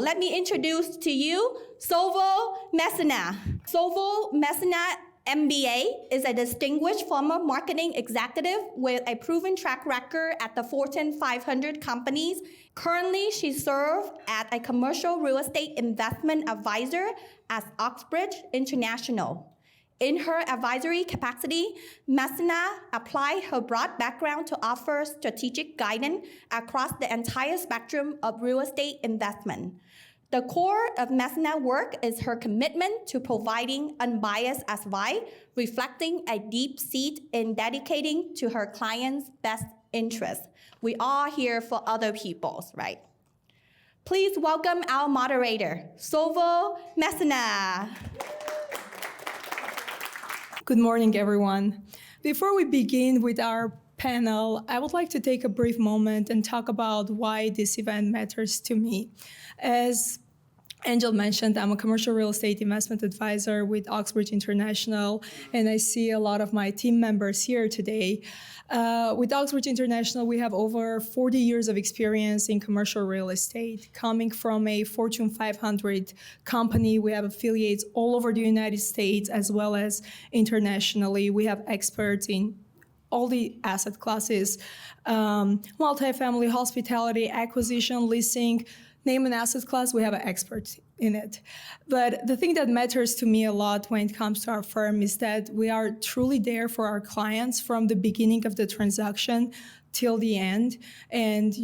Let me introduce to you Sovo Messina. Sovo Messina MBA is a distinguished former marketing executive with a proven track record at the Fortune 500 companies. Currently, she serves as a commercial real estate investment advisor at Oxbridge International. In her advisory capacity, Messina applied her broad background to offer strategic guidance across the entire spectrum of real estate investment. The core of Messina's work is her commitment to providing unbiased advice, reflecting a deep seat in dedicating to her clients' best interests. We are here for other people's, right? Please welcome our moderator, Sovo Messina. Good morning, everyone. Before we begin with our panel, I would like to take a brief moment and talk about why this event matters to me. As Angel mentioned, I'm a commercial real estate investment advisor with Oxbridge International, and I see a lot of my team members here today. With Oxbridge International, we have over 40 years of experience in commercial real estate. Coming from a Fortune 500 company, we have affiliates all over the United States as well as internationally. We have experts in all the asset classes, multifamily, hospitality, acquisition, leasing, name an asset class, we have an expert in it. But the thing that matters to me a lot when it comes to our firm is that we are truly there for our clients from the beginning of the transaction till the end. And,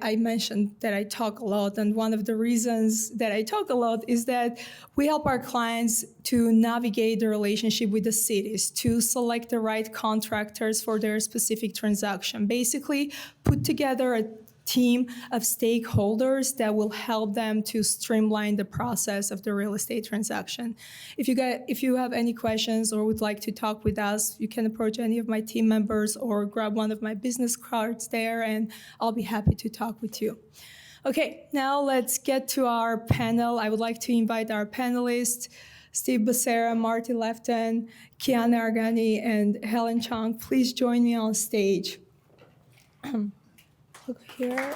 I mentioned that I talk a lot, and one of the reasons that I talk a lot is that we help our clients to navigate the relationship with the cities, to select the right contractors for their specific transaction, basically put together a team of stakeholders that will help them to streamline the process of the real estate transaction. If you have any questions or would like to talk with us, you can approach any of my team members or grab one of my business cards there, and I'll be happy to talk with you. Okay, now let's get to our panel. I would like to invite our panelists, Steve Becerra, Marty Leftton, Kiana Argani, and Helen Chong. Please join me on stage. Look here.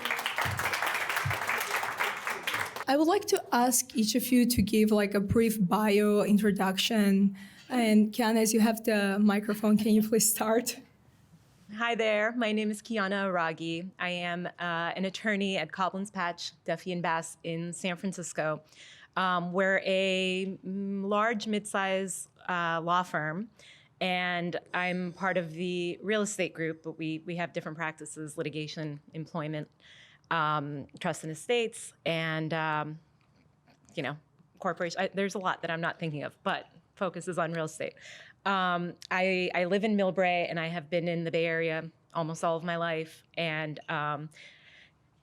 I would like to ask each of you to give a brief bio introduction. And Kiana, as you have the microphone, can you please start? Hi there. My name is Kiana Aragi. I am an attorney at Cobblins Patch, Duffy & Bass in San Francisco. We're a large mid-size law firm. And I'm part of the real estate group, but we have different practices: litigation, employment, trust and estates, and corporation. There's a lot that I'm not thinking of, but focus is on real estate. I live in Millbrae, and I have been in the Bay Area almost all of my life. And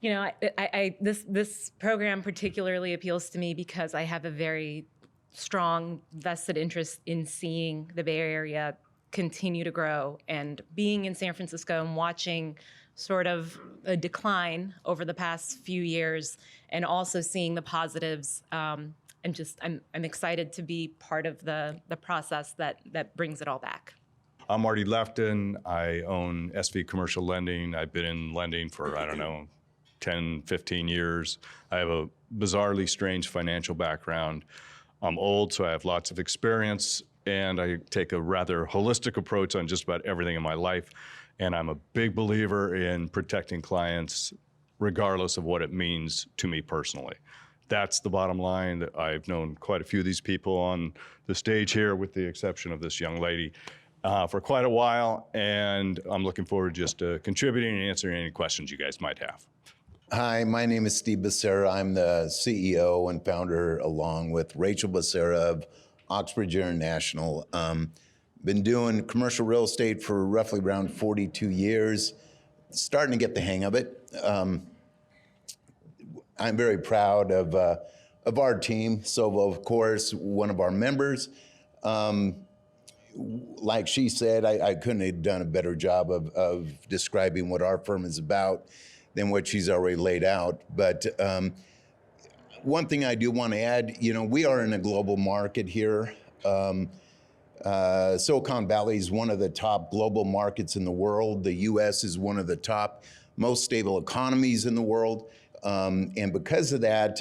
this program particularly appeals to me because I have a very strong vested interest in seeing the Bay Area continue to grow, and being in San Francisco and watching sort of a decline over the past few years, and also seeing the positives. I'm excited to be part of the process that brings it all back. I'm Marty Leftton. I own SV Commercial Lending. I've been in lending for, 10, 15 years. I have a bizarrely strange financial background. I'm old, so I have lots of experience, and I take a rather holistic approach on just about everything in my life. And I'm a big believer in protecting clients, regardless of what it means to me personally. That's the bottom line. I've known quite a few of these people on the stage here, with the exception of this young lady, for quite a while. And I'm looking forward just to contributing and answering any questions you guys might have. Hi, my name is Steve Becerra. I'm the CEO and founder, along with Rachel Becerra, of Oxbridge International. Been doing commercial real estate for roughly around 42 years, starting to get the hang of it. I'm very proud of our team. Sovo, of course, one of our members. Like she said, I couldn't have done a better job of describing what our firm is about than what she's already laid out. But one thing I do want to add, we are in a global market here. Silicon Valley is one of the top global markets in the world. The U.S. is one of the top most stable economies in the world. And because of that,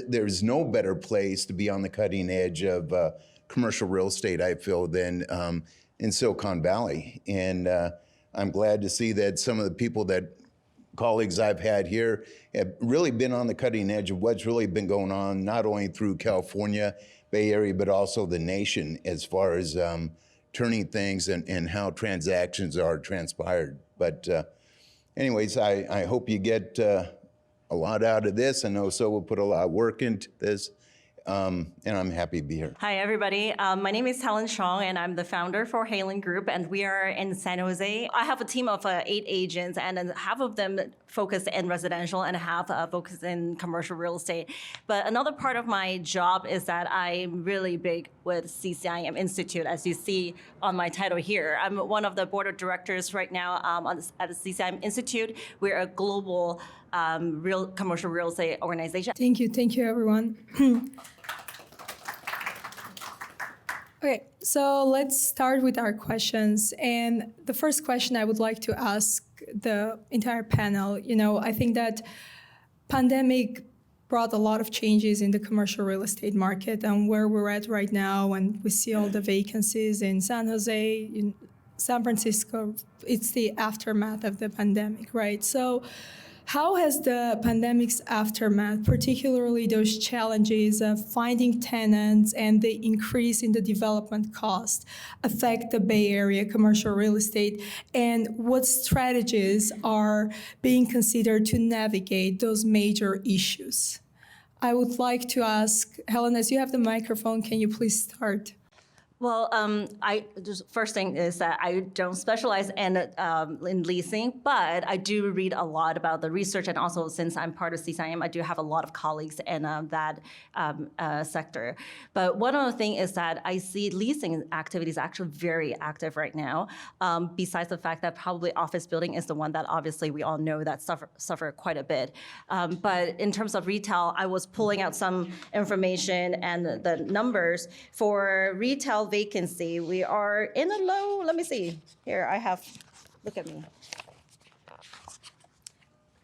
there's no better place to be on the cutting edge of commercial real estate, I feel, than in Silicon Valley. And I'm glad to see that some of the people colleagues I've had here have really been on the cutting edge of what's really been going on, not only through California, Bay Area, but also the nation as far as turning things and how transactions are transpired. But anyways, I hope you get a lot out of this. I know so we'll put a lot of work into this. And I'm happy to be here. Hi, everybody. My name is Helen Chong, and I'm the founder for Hylen Group, and we are in San Jose. I have a team of 8 agents, and then half of them focus in residential and half focus in commercial real estate. But another part of my job is that I'm really big with CCIM Institute, as you see on my title here. I'm one of the board of directors right now at the CCIM Institute. We're a global commercial real estate organization. Thank you, everyone. Okay, so let's start with our questions. And the first question I would like to ask the entire panel, I think that pandemic brought a lot of changes in the commercial real estate market and where we're at right now, and we see all the vacancies in San Jose, in San Francisco. It's the aftermath of the pandemic, right? So how has the pandemic's aftermath, particularly those challenges of finding tenants and the increase in the development cost, affect the Bay Area commercial real estate? And what strategies are being considered to navigate those major issues? I would like to ask, Helen, as you have the microphone, can you please start? Well, first thing is that I don't specialize in leasing, but I do read a lot about the research, and also since I'm part of CCIM, I do have a lot of colleagues in that sector. But one of the things is that I see leasing activities actually very active right now, besides the fact that probably office building is the one that obviously we all know that suffer quite a bit. But in terms of retail, I was pulling out some information and the numbers for retail vacancy. We are in a low, let me see. Here, look at me.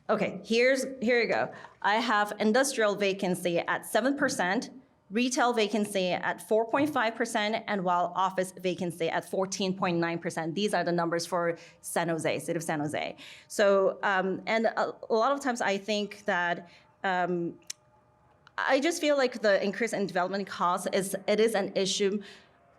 Okay, here you go. I have industrial vacancy at 7%, retail vacancy at 4.5%, and while office vacancy at 14.9%. These are the numbers for San Jose, city of San Jose. So, and a lot of times I think that I just feel like the increase in development costs is an issue.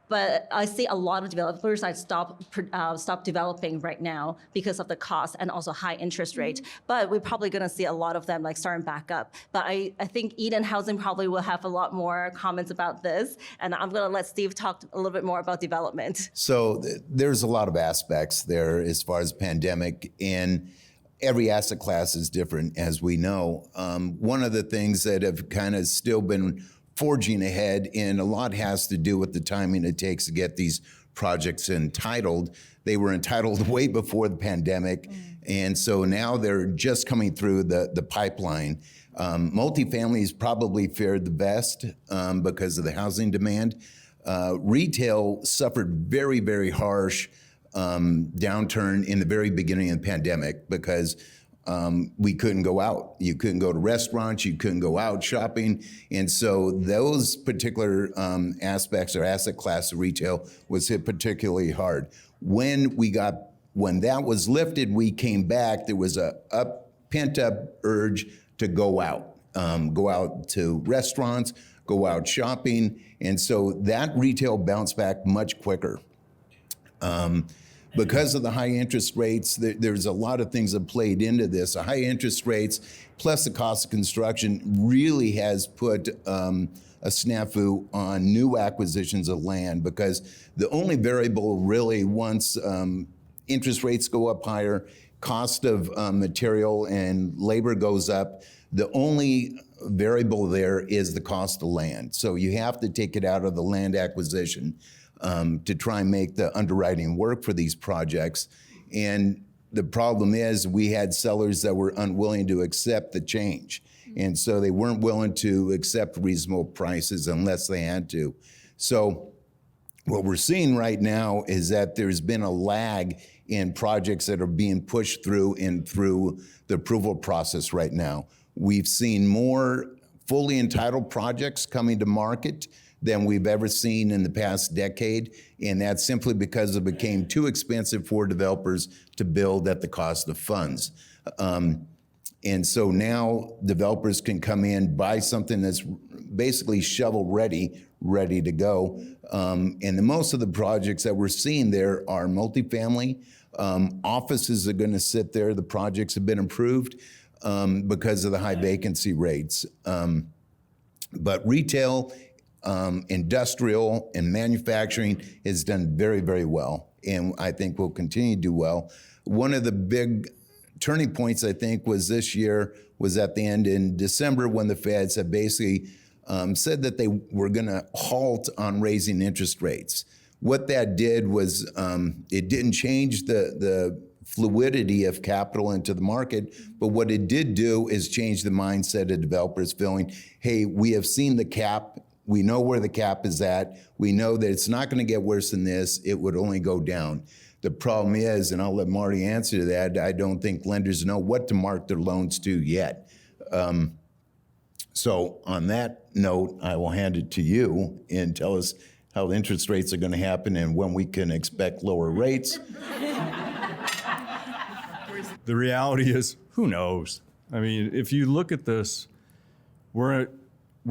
But I see a lot of developers that stop developing right now because of the cost and also high interest rate. But we're probably going to see a lot of them starting back up. But I think Eden Housing probably will have a lot more comments about this. And I'm going to let Steve talk a little bit more about development. So there's a lot of aspects there as far as pandemic, and every asset class is different, as we know. One of the things that have kind of still been forging ahead, and a lot has to do with the timing it takes to get these projects entitled. They were entitled way before the pandemic, and so now they're just coming through the pipeline. Multifamilies probably fared the best because of the housing demand. Retail suffered very, very harsh downturn in the very beginning of the pandemic because we couldn't go out. You couldn't go to restaurants, you couldn't go out shopping. And so those particular aspects or asset class of retail was hit particularly hard. When that was lifted, we came back, there was a pent up urge to go out to restaurants, go out shopping. And so that retail bounced back much quicker. Because of the high interest rates, there's a lot of things that played into this. The high interest rates plus the cost of construction really has put a snafu on new acquisitions of land, because the only variable really, once interest rates go up higher, cost of material and labor goes up, the only variable there is the cost of land. So you have to take it out of the land acquisition to try and make the underwriting work for these projects. And the problem is we had sellers that were unwilling to accept the change. And so they weren't willing to accept reasonable prices unless they had to. So what we're seeing right now is that there's been a lag in projects that are being pushed through the approval process right now. We've seen more fully entitled projects coming to market than we've ever seen in the past decade, and that's simply because it became too expensive for developers to build at the cost of funds. And so now developers can come in, buy something that's basically shovel ready to go. And the most of the projects that we're seeing there are multifamily. Offices are going to sit there. The projects have been approved because of the high vacancy rates. But retail, industrial, and manufacturing has done very, very well, and I think will continue to do well. One of the big turning points, I think, was this year, was at the end in December when the Feds have basically said that they were going to halt on raising interest rates. What that did was it didn't change the fluidity of capital into the market, but what it did do is change the mindset of developers feeling, hey, we have seen the cap, we know where the cap is at, we know that it's not going to get worse than this, it would only go down. The problem is, and I'll let Marty answer that, I don't think lenders know what to mark their loans to yet. So on that note, I will hand it to you and tell us how the interest rates are going to happen and when we can expect lower rates. The reality is, who knows? I mean, if you look at this, we're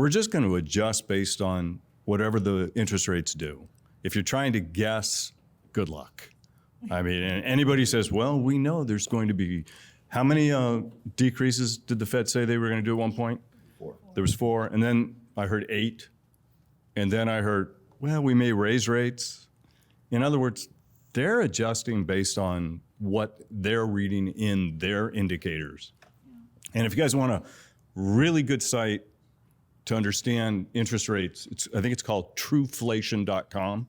just going to adjust based on whatever the interest rates do. If you're trying to guess, good luck. I mean, and anybody says, well, we know there's going to be, how many decreases did the Fed say they were going to do at one point? 4. There was 4, and then I heard 8, and then I heard, well, we may raise rates. In other words, they're adjusting based on what they're reading in their indicators. And if you guys want a really good site to understand interest rates, I think it's called trueflation.com.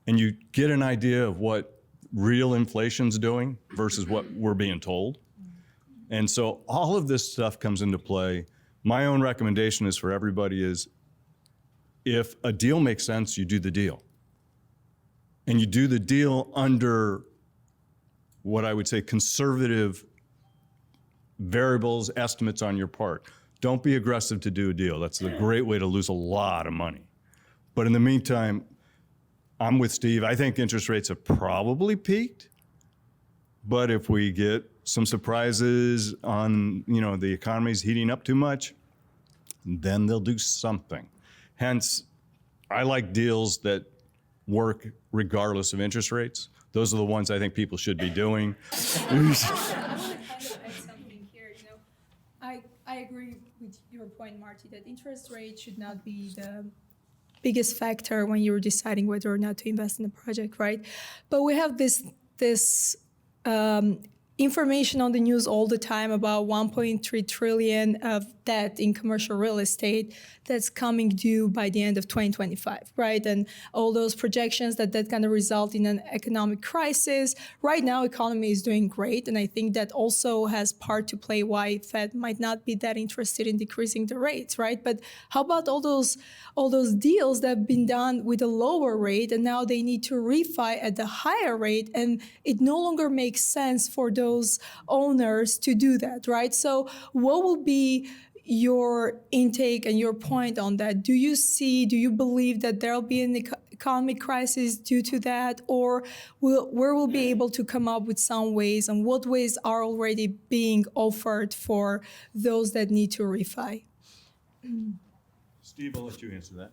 And you get an idea of what real inflation's doing versus what we're being told. And so all of this stuff comes into play. My own recommendation is for everybody is, if a deal makes sense, you do the deal. And you do the deal under what I would say conservative variables, estimates on your part. Don't be aggressive to do a deal. That's a great way to lose a lot of money. But in the meantime, I'm with Steve. I think interest rates have probably peaked. But if we get some surprises on, the economy's heating up too much, then they'll do something. Hence, I like deals that work regardless of interest rates. Those are the ones I think people should be doing. Something here, I agree with your point, Marty, that interest rate should not be the biggest factor when you're deciding whether or not to invest in a project, right? But we have this information on the news all the time about 1.3 trillion of debt in commercial real estate that's coming due by the end of 2025, right? And all those projections that going to result in an economic crisis. Right now, economy is doing great, and I think that also has part to play why Fed might not be that interested in decreasing the rates, right? But how about all those deals that have been done with a lower rate, and now they need to refi at the higher rate, and it no longer makes sense for those owners to do that, right? So what will be your intake and your point on that? Do you believe that there'll be an economic crisis due to that, or we'll be able to come up with some ways, and what ways are already being offered for those that need to refi? Steve, I'll let you answer that.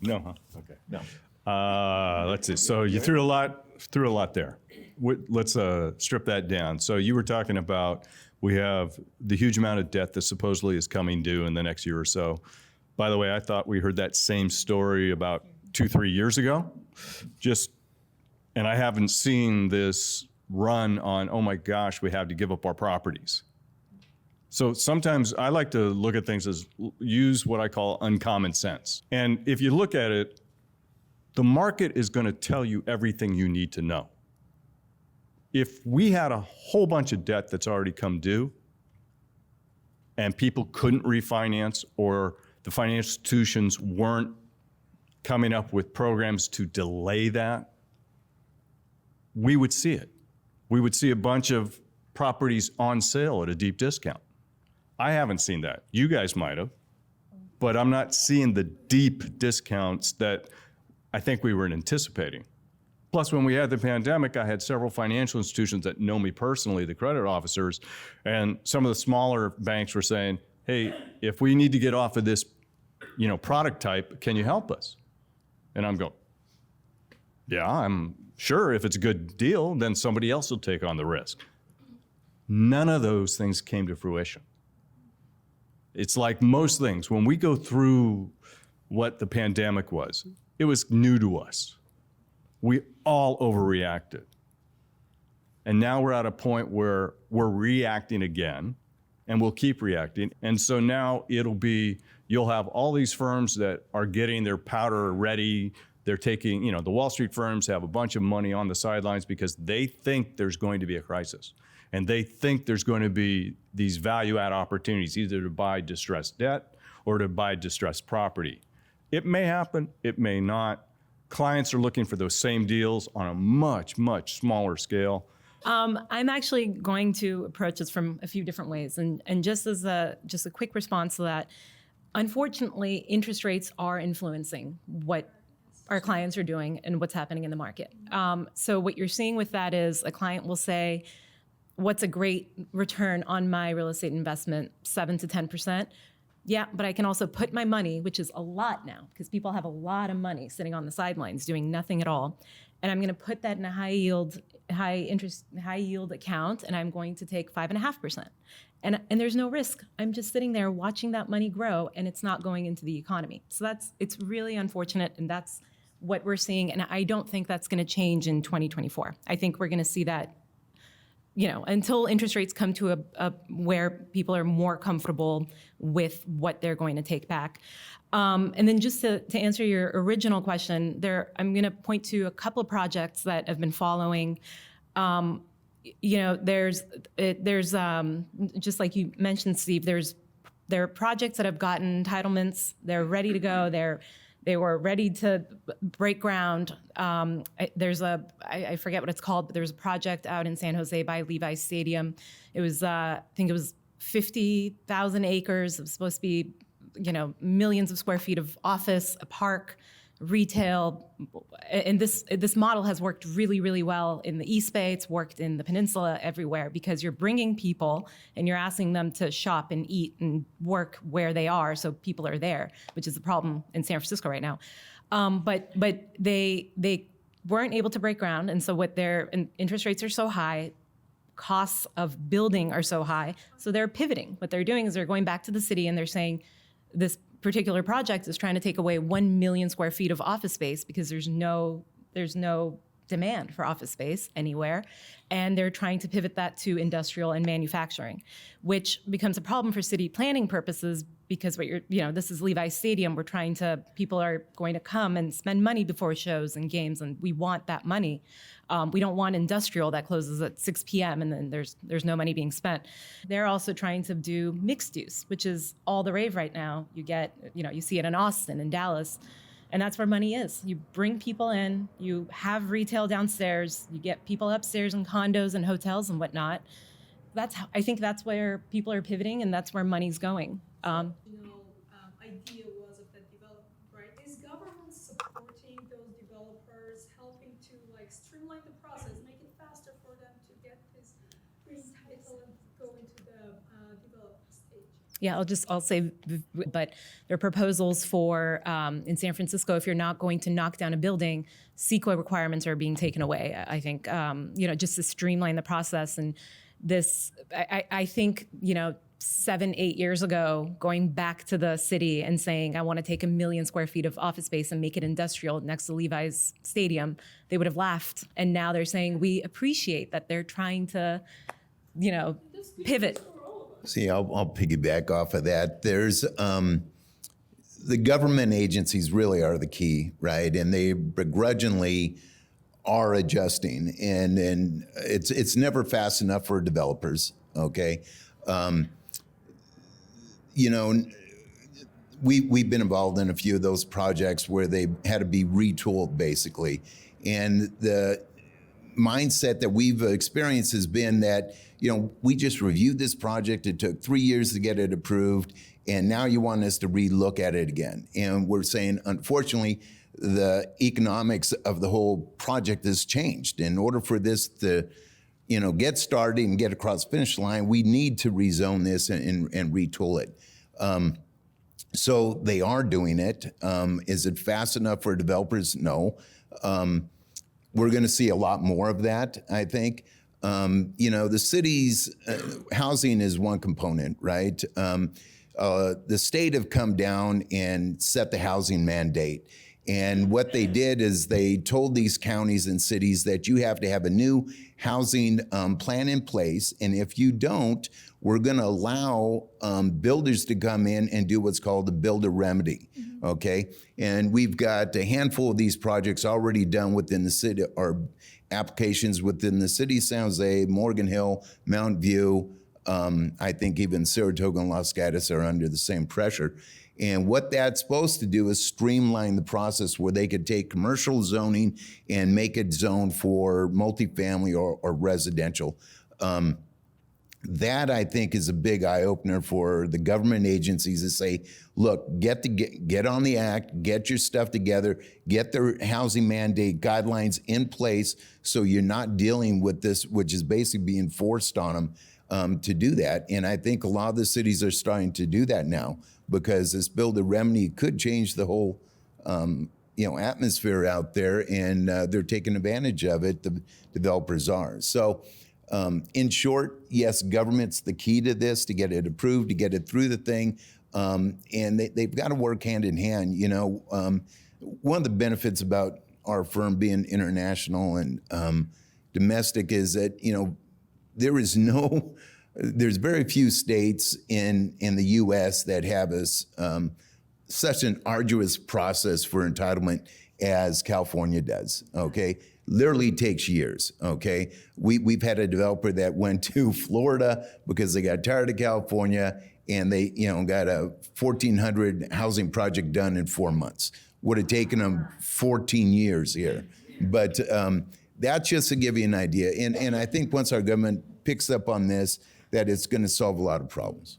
No, huh? Okay. No. Let's see. So you threw a lot there. Let's strip that down. So you were talking about, we have the huge amount of debt that supposedly is coming due in the next year or so. By the way, I thought we heard that same story about 2-3 years ago. And I haven't seen this run on, oh my gosh, we have to give up our properties. So sometimes I like to look at things as use what I call uncommon sense. And if you look at it, the market is going to tell you everything you need to know. If we had a whole bunch of debt that's already come due and people couldn't refinance, or the financial institutions weren't coming up with programs to delay that, we would see it. We would see a bunch of properties on sale at a deep discount. I haven't seen that. You guys might have, but I'm not seeing the deep discounts that I think we were anticipating. Plus, when we had the pandemic, I had several financial institutions that know me personally, the credit officers, and some of the smaller banks were saying, hey, if we need to get off of this, product type, can you help us? And I'm going, yeah, I'm sure if it's a good deal, then somebody else will take on the risk. None of those things came to fruition. It's like most things, when we go through what the pandemic was, it was new to us. We all overreacted. And now we're at a point where we're reacting again, and we'll keep reacting. And so now you'll have all these firms that are getting their powder ready. They're taking, the Wall Street firms have a bunch of money on the sidelines because they think there's going to be a crisis. And they think there's going to be these value-add opportunities, either to buy distressed debt or to buy distressed property. It may happen, it may not. Clients are looking for those same deals on a much, much smaller scale. I'm actually going to approach this from a few different ways. And just as a quick response to that, unfortunately, interest rates are influencing what our clients are doing and what's happening in the market. So what you're seeing with that is a client will say, what's a great return on my real estate investment? 7 to 10%. Yeah, but I can also put my money, which is a lot now, because people have a lot of money sitting on the sidelines doing nothing at all. And I'm going to put that in a high yield account, and I'm going to take 5.5%. And there's no risk. I'm just sitting there watching that money grow, and it's not going into the economy. So it's really unfortunate, and that's what we're seeing. And I don't think that's going to change in 2024. I think we're going to see that, until interest rates come to a where people are more comfortable with what they're going to take back. And then just to answer your original question, I'm going to point to a couple of projects that have been following. There's just like you mentioned, Steve, there are projects that have gotten entitlements. They're ready to go. They were ready to break ground. I forget what it's called, but there's a project out in San Jose by Levi's Stadium. It was, I think it was 50,000 acres. It was supposed to be, millions of square feet of office, a park, retail. And this model has worked really, really well in the East Bay. It's worked in the peninsula, everywhere, because you're bringing people and you're asking them to shop and eat and work where they are, so people are there, which is the problem in San Francisco right now. But they weren't able to break ground, and so and interest rates are so high, costs of building are so high, so they're pivoting. What they're doing is they're going back to the city and they're saying, this particular project is trying to take away 1 million square feet of office space because there's no demand for office space anywhere. And they're trying to pivot that to industrial and manufacturing, which becomes a problem for city planning purposes because this is Levi's Stadium. People are going to come and spend money before shows and games, and we want that money. We don't want industrial that closes at 6 p.m. and then there's no money being spent. They're also trying to do mixed use, which is all the rave right now. You see it in Austin and Dallas, and that's where money is. You bring people in, you have retail downstairs, you get people upstairs in condos and hotels and whatnot. I think that's where people are pivoting, and that's where money's going. Idea was of that development, right? Is government supporting those developers, helping to streamline the process, make it faster for them to get this title and go into the development stage? Yeah, I'll say, but there are proposals for, in San Francisco, if you're not going to knock down a building, CEQA requirements are being taken away. I think, just to streamline the process. And this, I think, 7-8 years ago, going back to the city and saying, I want to take 1 million square feet of office space and make it industrial next to Levi's Stadium, they would have laughed. And now they're saying, we appreciate that they're trying to, pivot. See, I'll piggyback off of that. There's the government agencies really are the key, right? And they begrudgingly are adjusting, and it's never fast enough for developers. Okay, we've been involved in a few of those projects where they had to be retooled basically, and mindset that we've experienced has been that, we just reviewed this project. It took 3 years to get it approved. And now you want us to relook at it again. And we're saying, unfortunately, the economics of the whole project has changed. In order for this to, get started and get across the finish line, we need to rezone this and retool it. So they are doing it. Is it fast enough for developers? No. We're going to see a lot more of that, I think. The city's housing is one component, right? The state have come down and set the housing mandate. And what they did is they told these counties and cities that you have to have a new housing plan in place. And if you don't, we're going to allow builders to come in and do what's called the builder remedy. Okay. And we've got a handful of these projects already done within the city, or applications within the city of San Jose, Morgan Hill, Mountain View. I think even Saratoga and Los Gatos are under the same pressure. And what that's supposed to do is streamline the process where they could take commercial zoning and make it zoned for multifamily or residential. That, I think, is a big eye-opener for the government agencies to say, look, get on the act, get your stuff together, get their housing mandate guidelines in place so you're not dealing with this, which is basically being forced on them to do that. And I think a lot of the cities are starting to do that now, because this builder remedy could change the whole atmosphere out there, and they're taking advantage of it. The developers are. So in short, yes, government's the key to this, to get it approved, to get it through the thing. And they've got to work hand in hand. One of the benefits about our firm being international and domestic is that, there's very few states in the U.S. that have such an arduous process for entitlement as California does, okay? Literally takes years, okay? We've had a developer that went to Florida because they got tired of California, and they got a 1,400 housing project done in 4 months. Would have taken them 14 years here. But that's just to give you an idea. And I think once our government picks up on this, that it's going to solve a lot of problems.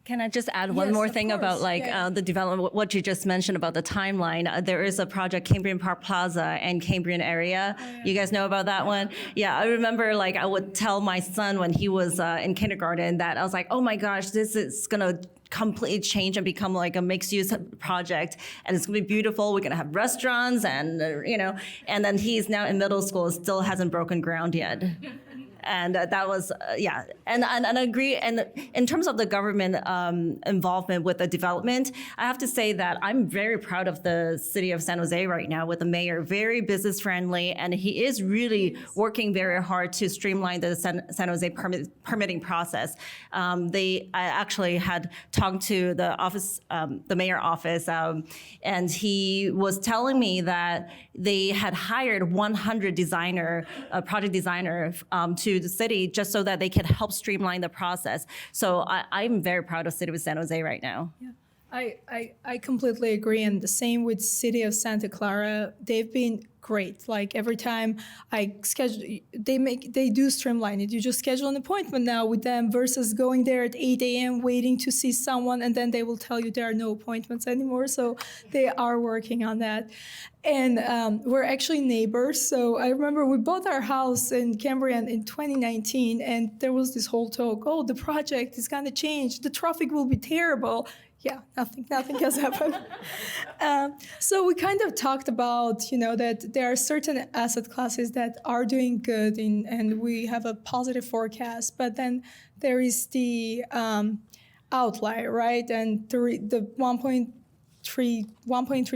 Can I just add one Yes, more of thing course. about the development, what you just mentioned about the timeline? There is a project, Cambrian Park Plaza and Cambrian area. You guys know about that one? Yeah, I remember I would tell my son when he was in kindergarten that I was like, oh my gosh, this is gonna completely change and become like a mixed-use project, and it's gonna be beautiful. We're gonna have restaurants, and and then he's now in middle school, still hasn't broken ground yet. And that was, and I agree. And in terms of the government involvement with the development, I have to say that I'm very proud of the city of San Jose right now with the mayor, very business friendly, and he is really working very hard to streamline the San Jose permitting process. I actually had talked to the office, the mayor office, and he was telling me that they had hired 100 project designer to the city just so that they can help streamline the process. So I'm very proud of City of San Jose right now. Yeah. I completely agree, and the same with City of Santa Clara. They've been great. Like every time I schedule, they do streamline it. You just schedule an appointment now with them versus going there at 8 a.m. waiting to see someone, and then they will tell you there are no appointments anymore. So they are working on that. And we're actually neighbors. So I remember we bought our house in Cambrian in 2019, and there was this whole talk, oh, the project is going to change. The traffic will be terrible. Yeah, nothing has happened. So we kind of talked about, that there are certain asset classes that are doing good and we have a positive forecast, but then there is the outlier, right? And the 1.3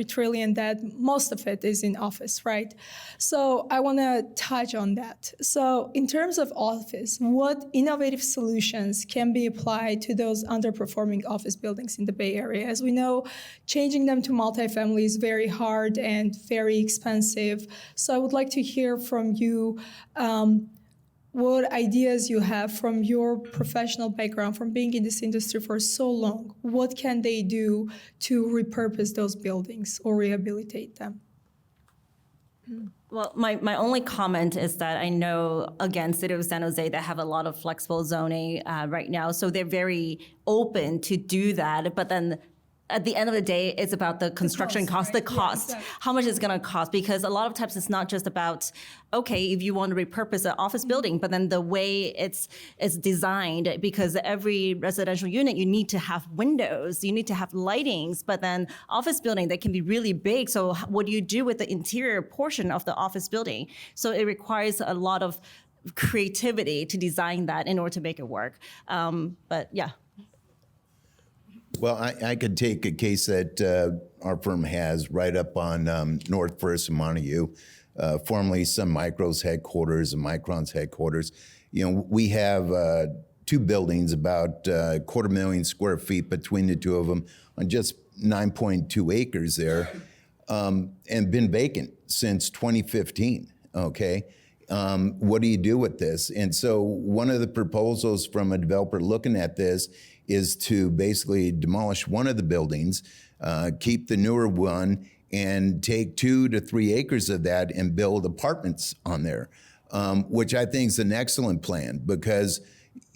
trillion, that most of it is in office, right? So I want to touch on that. So in terms of office, what innovative solutions can be applied to those underperforming office buildings in the Bay Area? As we know, changing them to multifamily is very hard and very expensive. So I would like to hear from you what ideas you have from your professional background, from being in this industry for so long. What can they do to repurpose those buildings or rehabilitate them? Well, my only comment is that I know, again, City of San Jose, they have a lot of flexible zoning right now. So they're very open to do that. But then at the end of the day, it's about the construction cost, the cost, how much it's going to cost. Because a lot of times it's not just about, okay, if you want to repurpose an office building, but then the way it's designed, because every residential unit, you need to have windows, you need to have lightings, but then office building, they can be really big. So what do you do with the interior portion of the office building? So it requires a lot of creativity to design that in order to make it work. But yeah. Well, I could take a case that our firm has right up on North First and Montague, formerly Sun Micro's headquarters and Micron's headquarters. You know, we have 2 buildings, about 250,000 square feet between the 2 of them on just 9.2 acres there, and been vacant since 2015, okay? What do you do with this? And so one of the proposals from a developer looking at this is to basically demolish one of the buildings, keep the newer one, and take 2 to 3 acres of that and build apartments on there, which I think is an excellent plan, because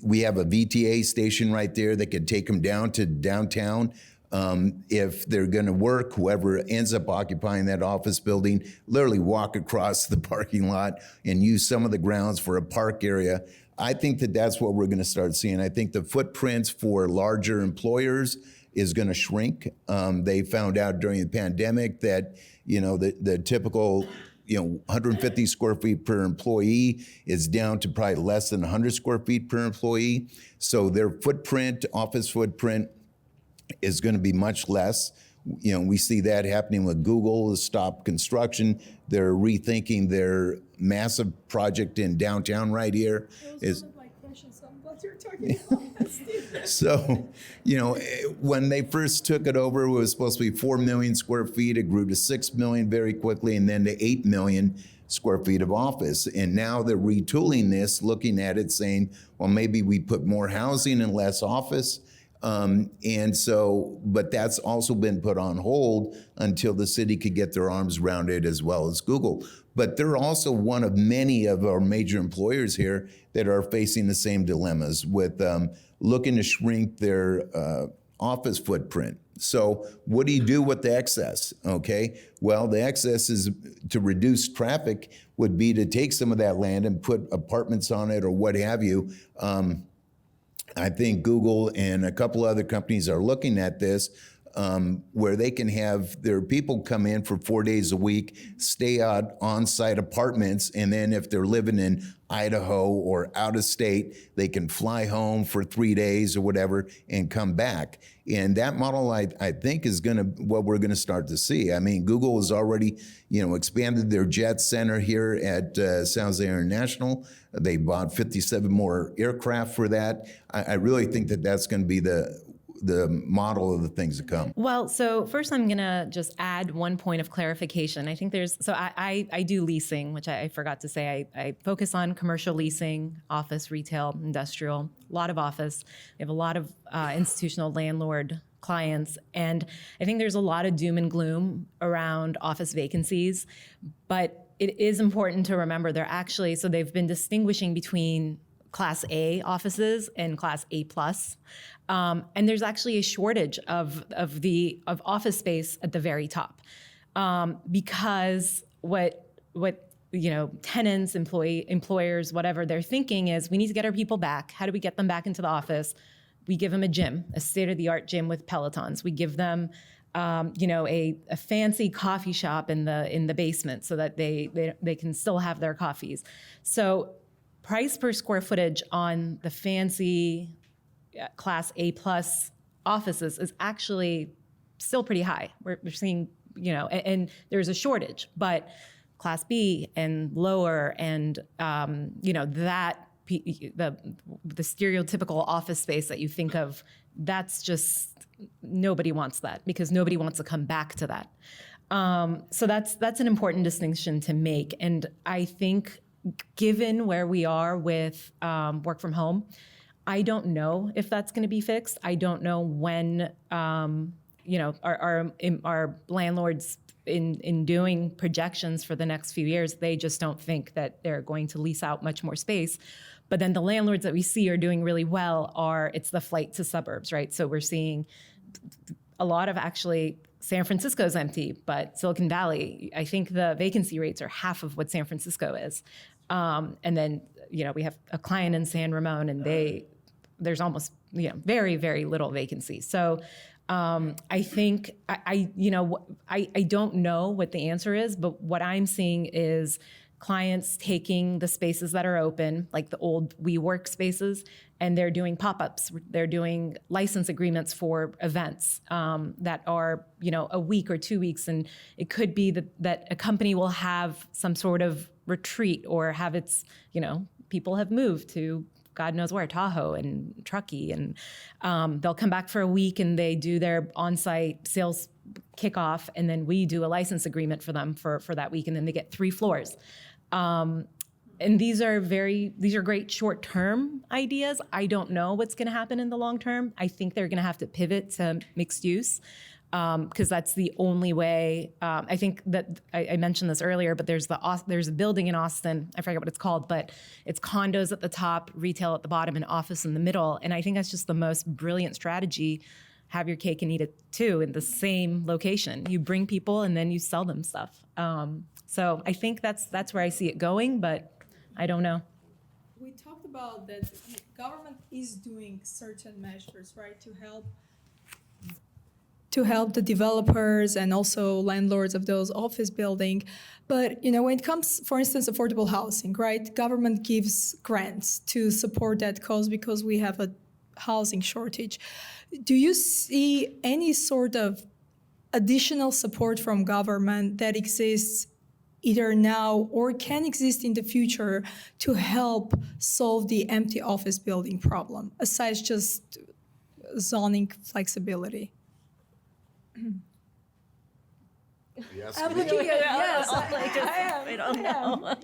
we have a VTA station right there that could take them down to downtown. If they're going to work, whoever ends up occupying that office building, literally walk across the parking lot and use some of the grounds for a park area. I think that that's what we're going to start seeing. I think the footprints for larger employers is going to shrink. They found out during the pandemic that, you know, the typical, 150 square feet per employee is down to probably less than 100 square feet per employee. So their footprint, office footprint, is going to be much less. You know, we see that happening with Google, stop construction. They're rethinking their massive project in downtown right here. Those are my questions. I'm glad you're talking about that, Steve. So, when they first took it over, it was supposed to be 4 million square feet. It grew to 6 million very quickly, and then to 8 million square feet of office. And now they're retooling this, looking at it, saying, well, maybe we put more housing and less office. And so, but that's also been put on hold until the city could get their arms around it, as well as Google. But they're also one of many of our major employers here that are facing the same dilemmas with looking to shrink their office footprint. So what do you do with the excess? Okay, well, the excess is to reduce traffic would be to take some of that land and put apartments on it or what have you. I think Google and a couple other companies are looking at this, where they can have their people come in for 4 days a week, stay out on-site apartments, and then if they're living in Idaho or out of state, they can fly home for 3 days or whatever and come back. And that model, I think, is what we're gonna start to see. I mean, Google has already, expanded their jet center here at San Jose International. They bought 57 more aircraft for that. I really think that that's going to be the model of the things to come. Well, so first I'm going to just add one point of clarification. I think I do leasing, which I forgot to say. I focus on commercial leasing, office, retail, industrial, a lot of office. We have a lot of institutional landlord clients. And I think there's a lot of doom and gloom around office vacancies, but it is important to remember they've been distinguishing between Class A offices and Class A+. And there's actually a shortage of office space at the very top, because what tenants, employers, whatever they're thinking is, we need to get our people back. How do we get them back into the office? We give them a gym, a state-of-the-art gym with Pelotons. We give them a fancy coffee shop in the basement so that they can still have their coffees. So price per square footage on the fancy Class A+ offices is actually still pretty high. We're seeing, and there's a shortage, but Class B and lower and, the stereotypical office space that you think of, that's just, nobody wants that because nobody wants to come back to that. So that's an important distinction to make. And I think given where we are with work from home, I don't know if that's going to be fixed. I don't know when, our landlords in doing projections for the next few years, they just don't think that they're going to lease out much more space. But then the landlords that we see are doing really well it's the flight to suburbs, right? So we're seeing a lot of actually San Francisco's empty, but Silicon Valley, I think the vacancy rates are half of what San Francisco is. And then, we have a client in San Ramon and there's almost, very, very little vacancy. So I think I don't know what the answer is, but what I'm seeing is clients taking the spaces that are open, like the old WeWork spaces, and they're doing pop-ups. They're doing license agreements for events that are, a week or 2 weeks. And it could be that a company will have some sort of retreat or have its, people have moved to God knows where, Tahoe and Truckee, and they'll come back for a week and they do their on-site sales kickoff, and then we do a license agreement for them for that week, and then they get 3 floors. And these are great short-term ideas. I don't know what's going to happen in the long term. I think they're going to have to pivot to mixed use because that's the only way. I think that I mentioned this earlier, but there's a building in Austin. I forget what it's called, but it's condos at the top, retail at the bottom, and office in the middle. And I think that's just the most brilliant strategy. Have your cake and eat it too in the same location. You bring people and then you sell them stuff. So I think that's where I see it going, but I don't know. We talked about that the government is doing certain measures, right, to help the developers and also landlords of those office buildings. But when it comes, for instance, affordable housing, right, government gives grants to support that cause because we have a housing shortage. Do you see any sort of additional support from government that exists either now or can exist in the future to help solve the empty office building problem, aside just zoning flexibility? Yes. I'm looking at yes. I don't know.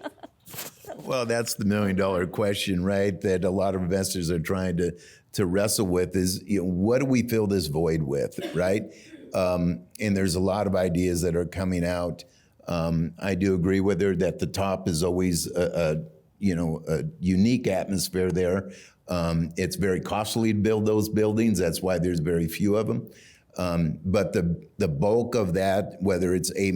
Well, that's the $1 million question, right? That a lot of investors are trying to wrestle with is, what do we fill this void with, right? And there's a lot of ideas that are coming out. I do agree with her that the top is always a unique atmosphere there. It's very costly to build those buildings. That's why there's very few of them. But the bulk of that, whether it's A-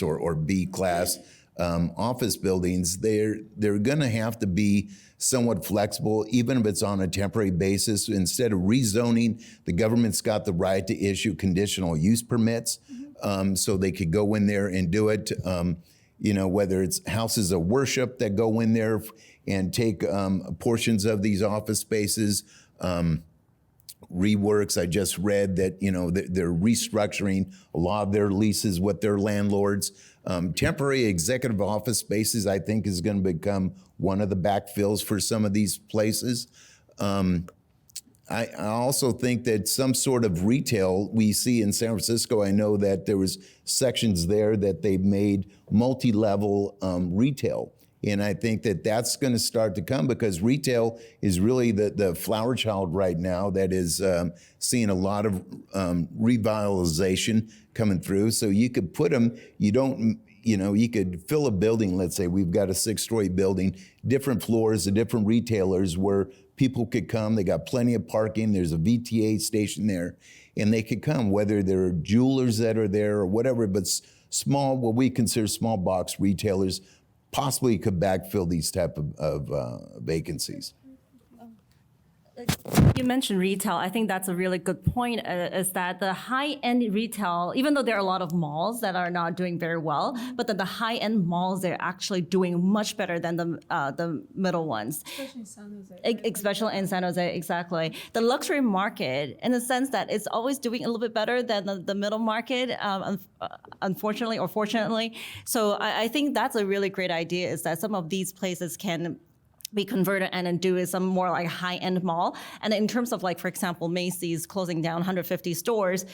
or B class office buildings, they're going to have to be somewhat flexible, even if it's on a temporary basis. Instead of rezoning, the government's got the right to issue conditional use permits. So they could go in there and do it, whether it's houses of worship that go in there and take portions of these office spaces. Reworks, I just read that, they're restructuring a lot of their leases with their landlords. Temporary executive office spaces, I think, is going to become one of the backfills for some of these places. I also think that some sort of retail we see in San Francisco, I know that there was sections there that they've made multi-level retail. And I think that that's going to start to come because retail is really the flower child right now that is seeing a lot of revitalization coming through. So you could put them, you could fill a building, let's say we've got a 6-story building, different floors of different retailers where people could come. They got plenty of parking. There's a VTA station there. And they could come, whether they're jewelers that are there or whatever, but small, what we consider small box retailers, possibly could backfill these type of vacancies. You mentioned retail. I think that's a really good point, is that the high-end retail, even though there are a lot of malls that are not doing very well, but then the high-end malls, they're actually doing much better than the middle ones. Especially in San Jose. Especially in San Jose, exactly. The luxury market, in the sense that it's always doing a little bit better than the middle market, unfortunately or fortunately. So I think that's a really great idea, is that some of these places can be converted and then do some more like high-end mall. And in terms of, like, for example, Macy's closing down 150 stores,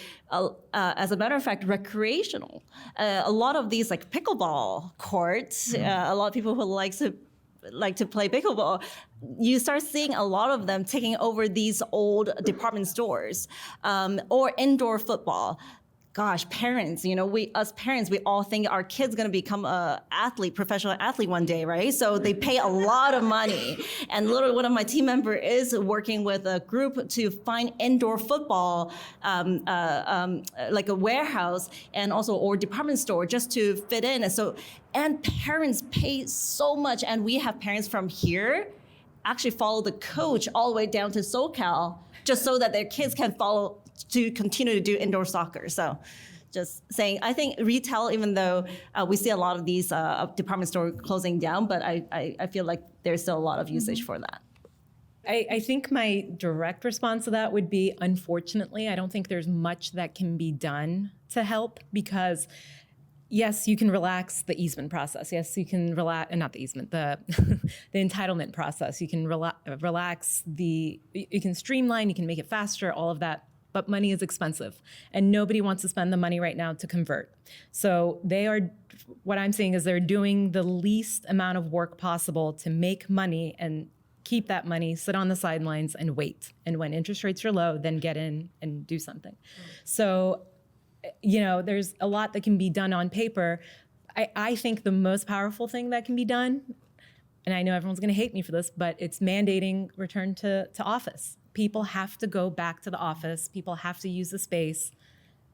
as a matter of fact, recreational. A lot of these, like pickleball courts, a lot of people who like to play pickleball, you start seeing a lot of them taking over these old department stores, or indoor football. gosh, parents, we as parents, we all think our kid's gonna become a athlete, professional athlete one day, right? So they pay a lot of money. And literally one of my team members is working with a group to find indoor football, like a warehouse and also or department store just to fit in. And parents pay so much. And we have parents from here actually follow the coach all the way down to SoCal just so that their kids can follow to continue to do indoor soccer. So just saying, I think retail, even though we see a lot of these department store closing down, but I feel like there's still a lot of usage for that. I think my direct response to that would be, unfortunately, I don't think there's much that can be done to help because yes, you can relax the easement process. Yes, you can relax, not the easement, the entitlement process. You can relax you can streamline, you can make it faster, all of that. But money is expensive and nobody wants to spend the money right now to convert. So what I'm saying is they're doing the least amount of work possible to make money and keep that money, sit on the sidelines and wait. And when interest rates are low, then get in and do something. So, there's a lot that can be done on paper. I think the most powerful thing that can be done, and I know everyone's gonna hate me for this, but it's mandating return to office. People have to go back to the office. People have to use the space.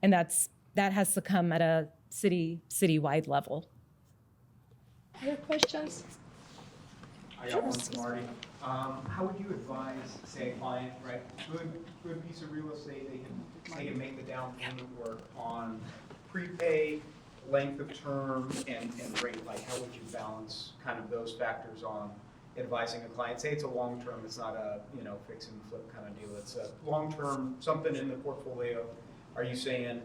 And that has to come at a citywide level. Other questions? I got one for Marty. How would you advise, say, a client, right, good piece of real estate, they can make the down payment work on prepay, length of term, and rate? Like, how would you balance kind of those factors on advising a client? Say it's a long-term, it's not a fix and flip kind of deal. It's a long-term, something in the portfolio. Are you saying,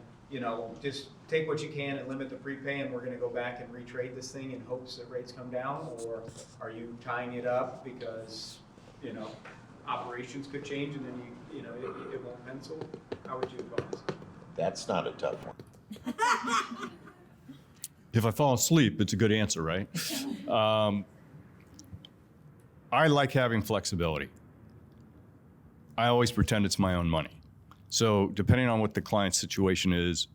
just take what you can and limit the prepay and we're going to go back and retrade this thing in hopes that rates come down? Or are you tying it up because, operations could change and then it won't pencil? How would you advise? That's not a tough one. If I fall asleep, it's a good answer, right? I like having flexibility. I always pretend it's my own money. So depending on what the client's situation is,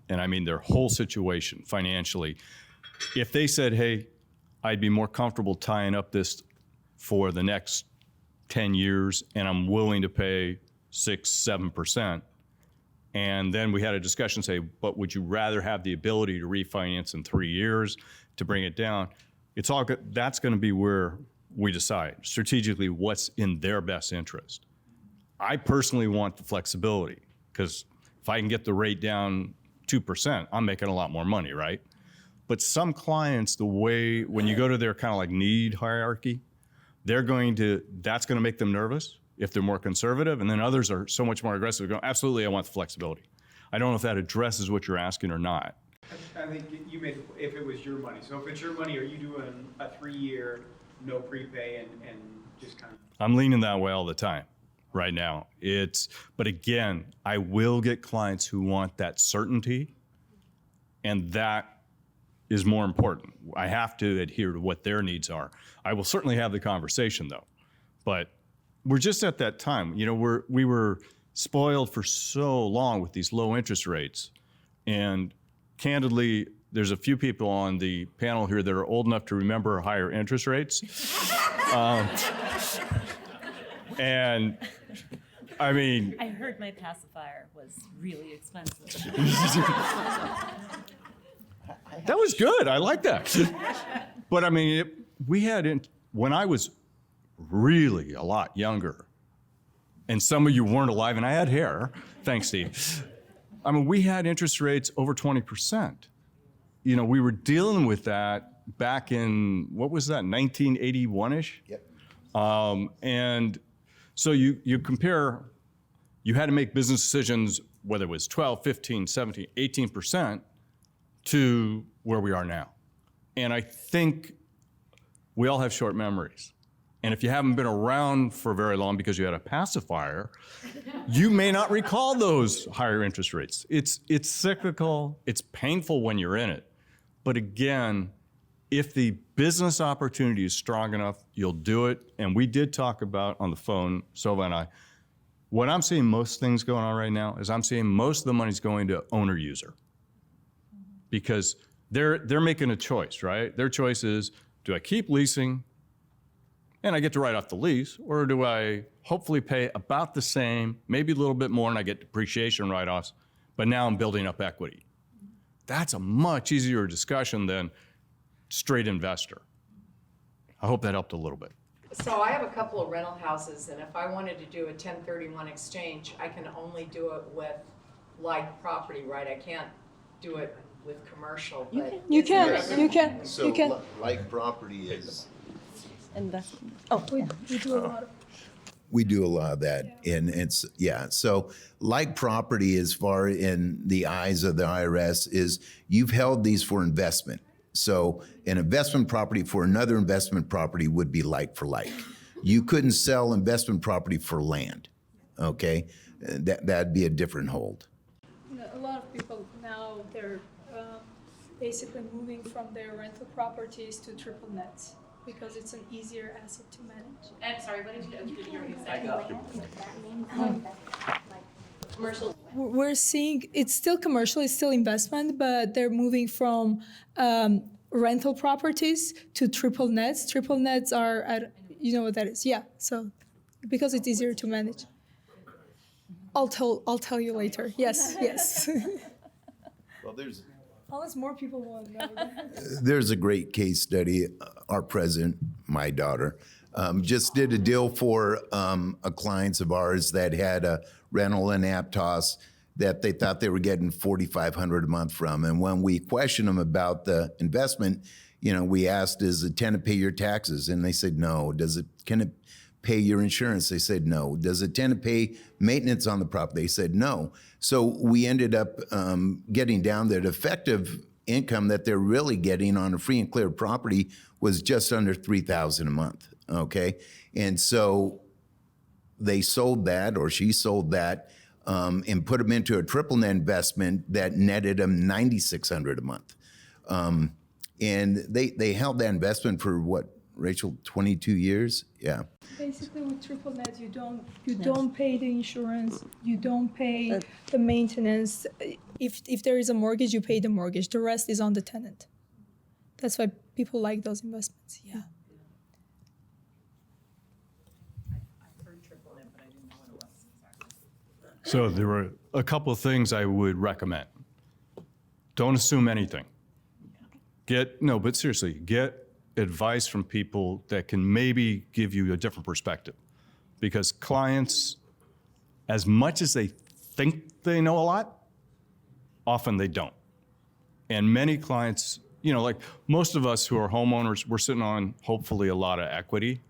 and I mean their whole situation financially, if they said, hey, I'd be more comfortable tying up this for the next 10 years and I'm willing to pay 6-7%, and then we had a discussion, say, but would you rather have the ability to refinance in 3 years to bring it down? It's all good. That's going to be where we decide strategically what's in their best interest. I personally want the flexibility because if I can get the rate down 2%, I'm making a lot more money, right? But some clients, when you go to their kind of like need hierarchy, that's going to make them nervous if they're more conservative, and then others are so much more aggressive, going, absolutely, I want the flexibility. I don't know if that addresses what you're asking or not. I think you made, if it was your money. So if it's your money, are you doing a 3-year no prepay and just kind of? I'm leaning that way all the time right now. But again, I will get clients who want that certainty, and that is more important. I have to adhere to what their needs are. I will certainly have the conversation though, but we're just at that time. We were spoiled for so long with these low interest rates, and candidly, there's a few people on the panel here that are old enough to remember higher interest rates. And I mean, I heard my pacifier was really expensive. that was good. I like that. But I mean, when I was really a lot younger, and some of you weren't alive, and I had hair, thanks, Steve. I mean, we had interest rates over 20%. We were dealing with that back in, what was that, 1981-ish? Yep. And so you compare, you had to make business decisions, whether it was 12, 15, 17, 18%, to where we are now. And I think we all have short memories. And if you haven't been around for very long because you had a pacifier, you may not recall those higher interest rates. It's cyclical, it's painful when you're in it. But again, if the business opportunity is strong enough, you'll do it. And we did talk about on the phone, Sova and I, What I'm seeing most things going on right now is I'm seeing most of the money's going to owner user, because they're making a choice, right? Their choice is, do I keep leasing and I get to write off the lease, or do I hopefully pay about the same, maybe a little bit more, and I get depreciation write-offs, but now I'm building up equity. That's a much easier discussion than straight investor. I hope that helped a little bit. So I have a couple of rental houses, and if I wanted to do a 1031 exchange, I can only do it with like property, right? I can't do it with commercial, but. You can. So like property is, Investment. We do a lot of. we do a lot of that. And it's, yeah. So like property, as far in the eyes of the IRS, is you've held these for investment. So an investment property for another investment property would be like for like. You couldn't sell investment property for land, okay? That'd be a different hold. A lot of people now, they're basically moving from their rental properties to triple nets because it's an easier asset to manage. And sorry, what did you hear exactly? Commercial. We're seeing it's still commercial, it's still investment, but they're moving from rental properties to triple nets. Triple nets are, you know what that is? Yeah. So because it's easier to manage. I'll tell you later. Yes, yes. Well, Unless more people want to know. there's a great case study. Our president, my daughter, just did a deal for a clients of ours that had a rental in Aptos that they thought they were getting $4,500 a month from. And when we questioned them about the investment, you know, we asked, does the tenant pay your taxes? And they said, no. Can it pay your insurance? They said, no. Does the tenant pay maintenance on the property? They said, no. So we ended up getting down that effective income that they're really getting on a free and clear property was just under $3,000 a month, okay? And so they sold that, or she sold that, and put them into a triple net investment that netted them $9,600 a month. And they held that investment for what, Rachel, 22 years? Yeah. Basically, with triple net, you don't pay the insurance, you don't pay the maintenance. If there is a mortgage, you pay the mortgage. The rest is on the tenant. That's why people like those investments. Yeah. So there were a couple of things I would recommend. Don't assume anything. But seriously, get advice from people that can maybe give you a different perspective. Because clients, as much as they think they know a lot, often they don't. And many clients, you know, like most of us who are homeowners, we're sitting on hopefully a lot of equity.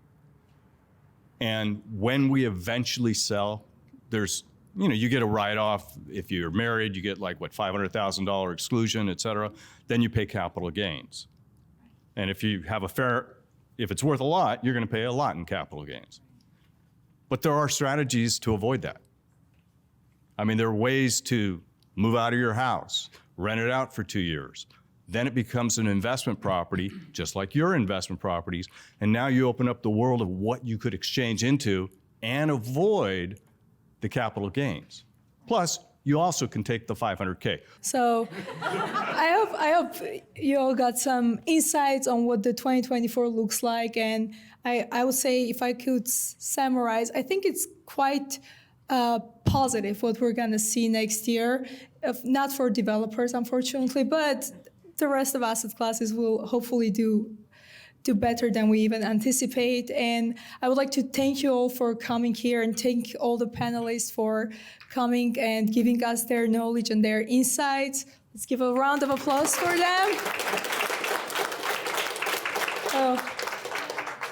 And when we eventually sell, there's, you know, you get a write-off. If you're married, you get like, what, $500,000 exclusion, et cetera. Then you pay capital gains. And if you have if it's worth a lot, you're gonna pay a lot in capital gains. But there are strategies to avoid that. I mean, there are ways to move out of your house, rent it out for 2 years. Then it becomes an investment property, just like your investment properties. And now you open up the world of what you could exchange into and avoid the capital gains. Plus, you also can take the $500K. So I hope you all got some insights on what the 2024 looks like. And I would say, if I could summarize, I think it's quite positive what we're going to see next year. Not for developers, unfortunately, but the rest of asset classes will hopefully do better than we even anticipate. And I would like to thank you all for coming here and thank all the panelists for coming and giving us their knowledge and their insights. Let's give a round of applause for them.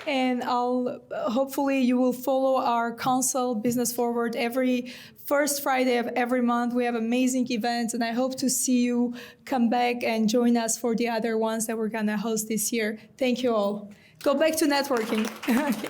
And hopefully you will follow our council Business Forward every first Friday of every month. We have amazing events, and I hope to see you come back and join us for the other ones that we're gonna host this year. Thank you all. Go back to networking. Okay.